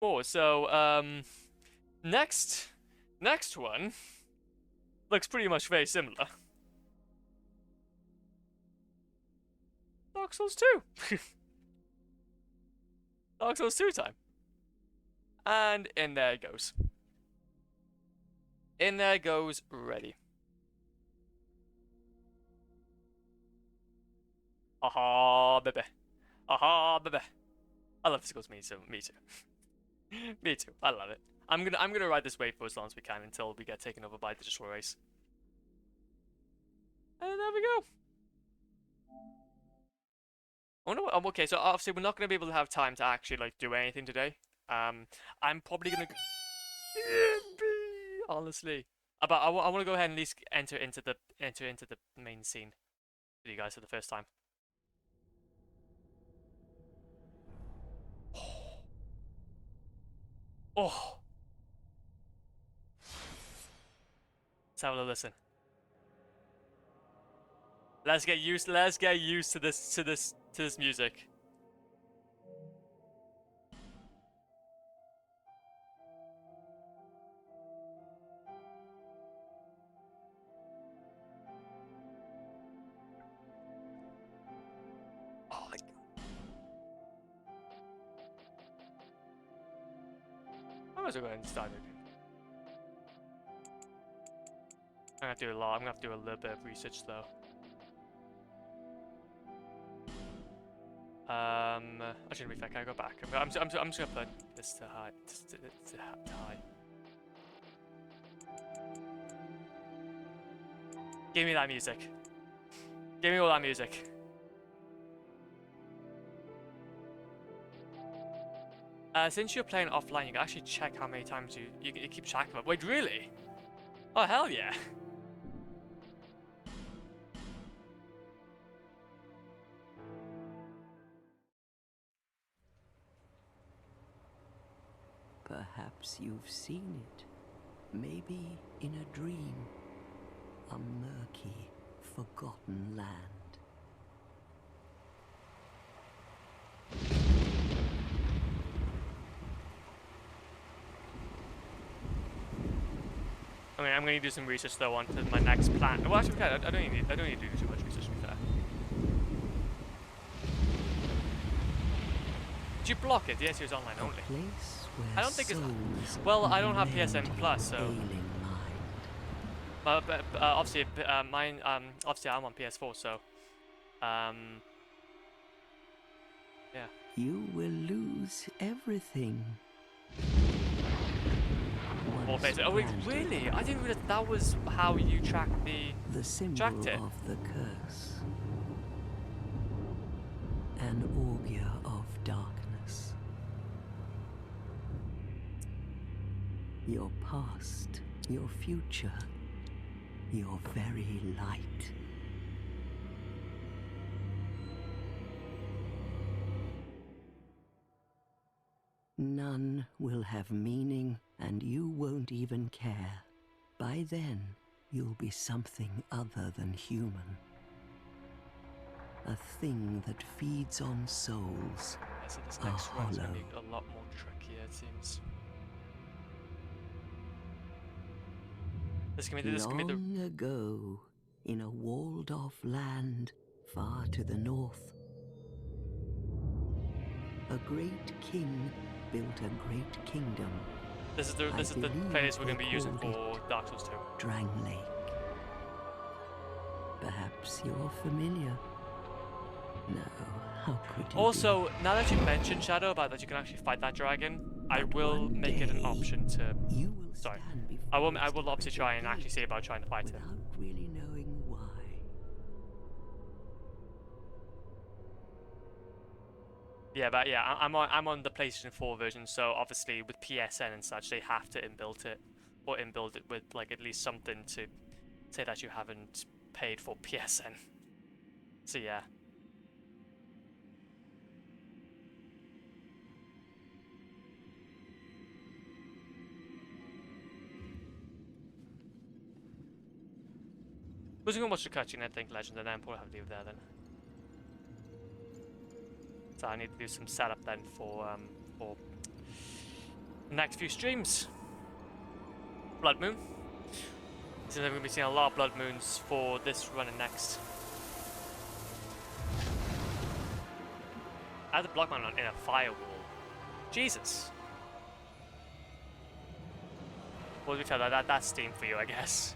Oh, so next one looks pretty much very similar. Dark Souls 2. Dark Souls 2 time. And in there it goes. In there goes ready. Aha, baby. Aha, baby. I love physicals, me too. Me too. Me too. I love it. I'm gonna ride this wave for as long as we can until we get taken over by the Destroy Race. And there we go. Oh no, okay, so obviously we're not gonna be able to have time to actually like do anything today. I'm probably gonna honestly. But I want to go ahead and at least enter into the main scene with you guys for the first time. Oh, let's have a listen. Let's get used to this music. Oh my god. I might as well go ahead and start it. I'm gonna have to do a little bit of research though. Actually, to be fair, can I go back? I'm just gonna put this to high. To high. Give me that music. Give me all that music. Since you're playing offline, you can actually check how many times you keep track of it. Wait, really? Oh, hell yeah. Perhaps you've seen it. Maybe in a dream. A murky, forgotten land. I mean, I'm going to do some research though onto my next plan. Well, actually, I don't need to do too much research to be fair. Did you block it? The answer is online only. I don't think it's. Well, I don't have PSN Plus, so. But obviously, mine. Obviously, I'm on PS4, so. Yeah. You will lose everything. Oh wait, really? I didn't realize that was how you tracked the symbol tracked it. Of the curse. An augur of darkness. Your past, your future, your very light. None will have meaning, and you won't even care. By then, you'll be something other than human. A thing that feeds on souls. Yeah, so this next run's gonna be a lot more trickier, it seems. Long ago, in a walled-off land far to the north, a great king built a great kingdom. This is the place we're going to be using for Dark Souls 2. Drang Lake. Perhaps you're familiar. No, how could you Also, now that you mentioned Shadow about that you can actually fight that dragon, I will make it an option to. Sorry, I will obviously try and actually see about trying to fight him. Without really knowing why. Yeah, but yeah, I'm on the PlayStation 4 version, so obviously with PSN and such, they have to inbuild it with like at least something to say that you haven't paid for PSN. So yeah. We're just gonna watch the cutscene, I think, Legend, and then probably have to leave it there then. So I need to do some setup then for next few streams. Blood Moon. Seems like we're going to be seeing a lot of Blood Moons for this run and next. I had to block mine in a firewall. Jesus. Well, to be fair, that's Steam for you, I guess.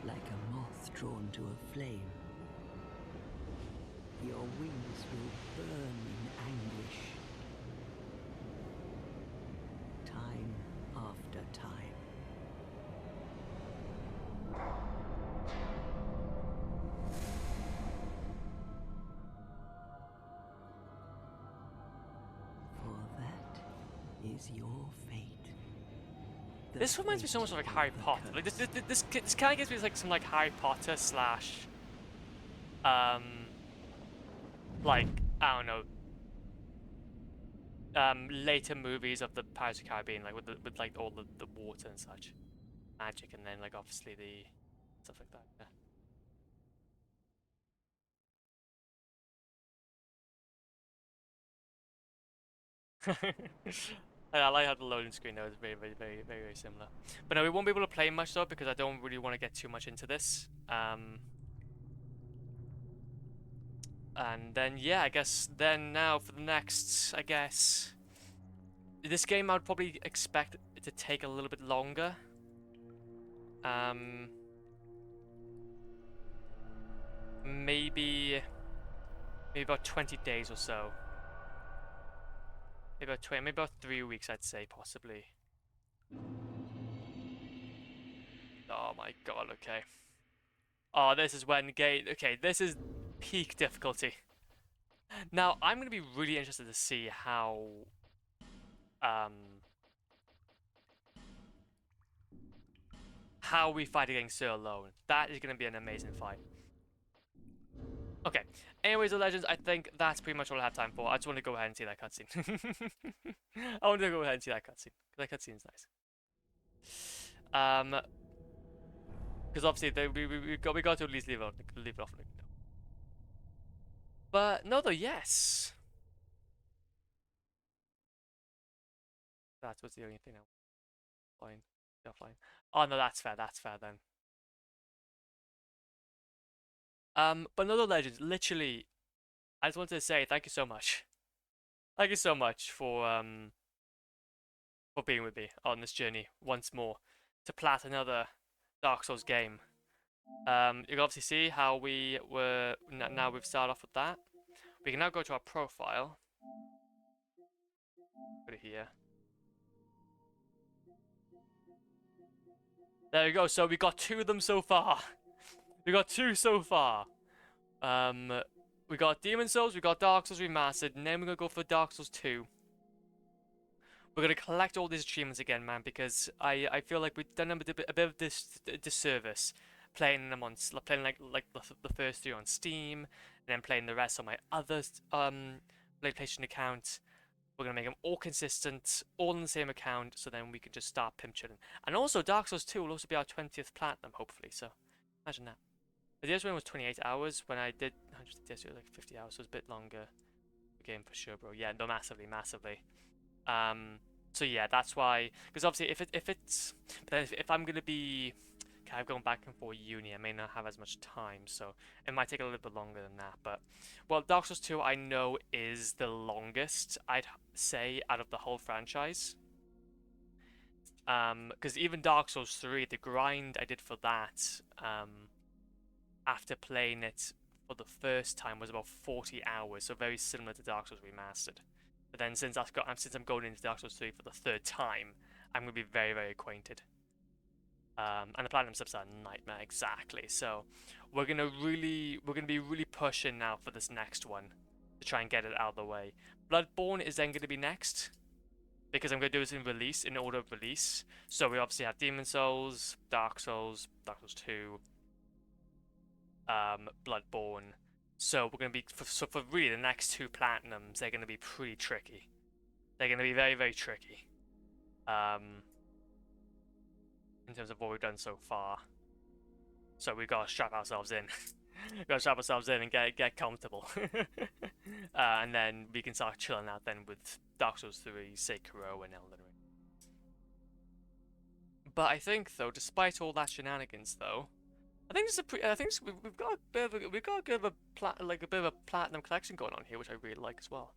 Like a moth drawn to a flame, your wings will burn in anguish. Time after time. For that is your fate. This reminds me so much of like Harry Potter. Like this kind of gives me like some like Harry Potter slash, like I don't know, later movies of the Pirates of the Caribbean, like with like all the water and such, magic, and then like obviously the stuff like that. Yeah. I like how the loading screen though is very similar. But no, we won't be able to play much though because I don't really want to get too much into this. And then yeah, I guess then now for the next, I guess this game I would probably expect it to take a little bit longer. Maybe about 20 days or so. Maybe about 20, maybe about 3 weeks I'd say possibly. Oh my god, okay. Oh, this is when game. Okay, this is peak difficulty. Now, I'm going to be really interested to see um, how we fight against Sir alone. That is going to be an amazing fight. Okay. Anyways, the legends, I think that's pretty much all I have time for. I just want to go ahead and see that cutscene. I want to go ahead and see that cutscene. That cutscene's nice. Because obviously we got to at least leave it off. But no, though, yes. That was the only thing I fine. Offline. Oh no, that's fair. That's fair then. But no, the legends. Literally, I just wanted to say thank you so much. Thank you so much for being with me on this journey once more to plat another Dark Souls game. You can obviously see how we were now we've started off with that. We can now go to our profile. Put it here. There we go. So we got 2 of them so far. We got 2 so far. We got Demon Souls, we got Dark Souls Remastered, and then we're gonna go for Dark Souls 2. We're gonna collect all these achievements again, man, because I feel like we've done a bit of this disservice playing them on playing like the first 3 on Steam, and then playing the rest on my other PlayStation account. We're gonna make them all consistent, all on the same account, so then we can just start pimp chilling. And also, Dark Souls 2 will also be our 20th platinum, hopefully. So imagine that. The first one was 28 hours. When I did 100 days, it was like 50 hours. So it was a bit longer game for sure, bro. Yeah, no, massively. So yeah, that's why. Because obviously, if I'm gonna be kind of going back and forth uni, I may not have as much time, so it might take a little bit longer than that. But well, Dark Souls 2 I know is the longest I'd say out of the whole franchise. Because even Dark Souls 3, the grind I did for that, after playing it for the first time was about 40 hours, so very similar to Dark Souls Remastered. But then since I'm going into Dark Souls 3 for the 3rd time, I'm gonna be very acquainted. And the platinum stuff's a nightmare, exactly. So we're gonna be really pushing now for this next one to try and get it out of the way. Bloodborne is then gonna be next, because I'm gonna do this in order of release. So we obviously have Demon Souls, Dark Souls 2, Bloodborne. So we're gonna be for really the next 2 platinums. They're gonna be pretty tricky. They're gonna be very tricky. in terms of what we've done so far. So we gotta strap ourselves in. Gotta strap ourselves in and get comfortable. And then we can start chilling out then with Dark Souls 3, Sekiro, and Elden Ring. But I think though, despite all that shenanigans though, I think we've got a bit of a bit of a platinum collection going on here, which I really like as well.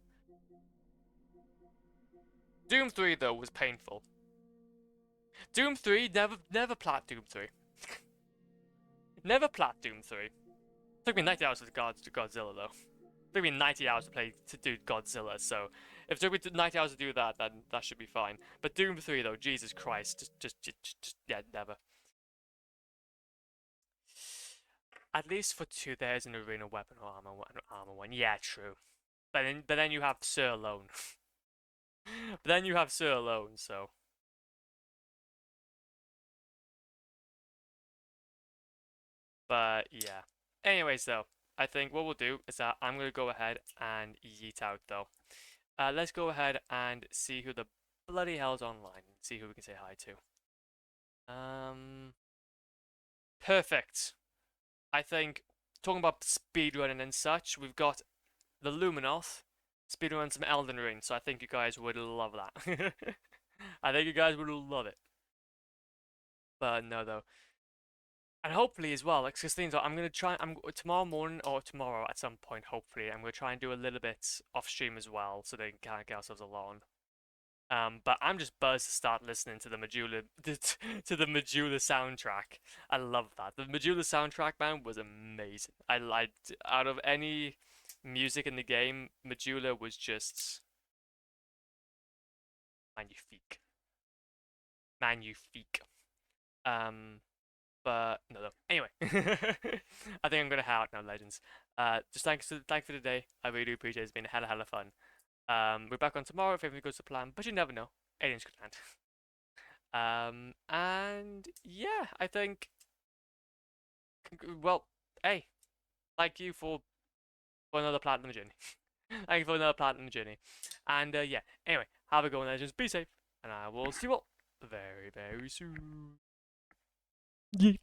Doom 3 though was painful. Doom 3 never plat Doom 3. Never plat Doom 3. Took me 90 hours to Godzilla though. Took me 90 hours to do Godzilla, so if it took me 90 hours to do that, then that should be fine. But Doom 3 though, Jesus Christ, just yeah, never. At least for 2, there's an arena weapon or armor one. Yeah, true. But then you have Sir alone. But then you have Sir alone, so. But yeah. Anyways, though, I think what we'll do is that I'm gonna go ahead and yeet out though. Let's go ahead and see who the bloody hell's online and see who we can say hi to. Perfect. I think talking about speedrunning and such, we've got the Luminoth speedrun some Elden Ring, so I think you guys would love that. I think you guys would love it. But no, though. And hopefully as well, because things I'm gonna try. I'm tomorrow morning or tomorrow at some point. Hopefully, I'm gonna try and do a little bit off stream as well, so they can kind of get ourselves along. But I'm just buzzed to start listening to the Majula to the Majula soundtrack. I love that. The Majula soundtrack, man, was amazing. I liked out of any music in the game, Majula was just magnifique. Magnifique. But no. Anyway, I think I'm gonna head out now, legends. Just thanks for today. I really do appreciate it. It's been a hella of fun. We're back on tomorrow if everything goes to plan, but you never know. Aliens could land. And yeah, I think. Well, hey, thank you for another platinum journey. Thank you for another platinum journey. And yeah, anyway, have a go on, legends. Be safe, and I will see you all very soon. Yeah.